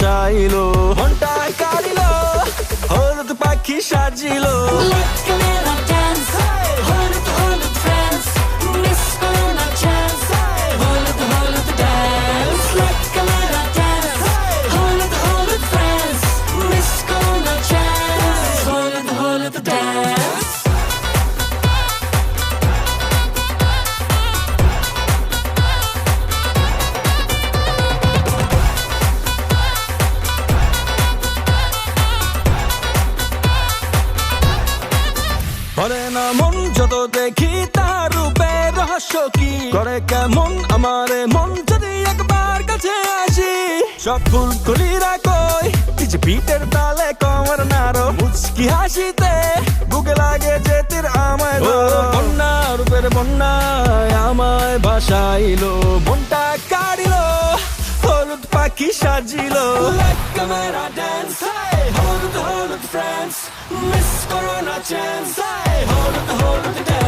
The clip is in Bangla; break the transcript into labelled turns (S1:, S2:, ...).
S1: ভাসাইলো মনটায় কাড়িল হলুদ পাখি সাজিল ভরে না মন যত দেখি তার রূপের রহস্য কি করে কেমন আমার মন যদি একবার কাছে আসি সব ফুল কলিরা কই যে পিঠের তালে কমর নাড়ো মুচকি হাসিতে বুকে লাগে যে তীর আমায় ধরো বন্যা রূপের বন্যায় আমায় ভাসাইলো মনটা কাড়িলো হলুদ পাখি সাজিলো ক্যামেরা ড্যান্স হলুদ হলুদ ফ্রেন্ডস মিস করো না চান্স হলুদ হলুদ ড্যান্স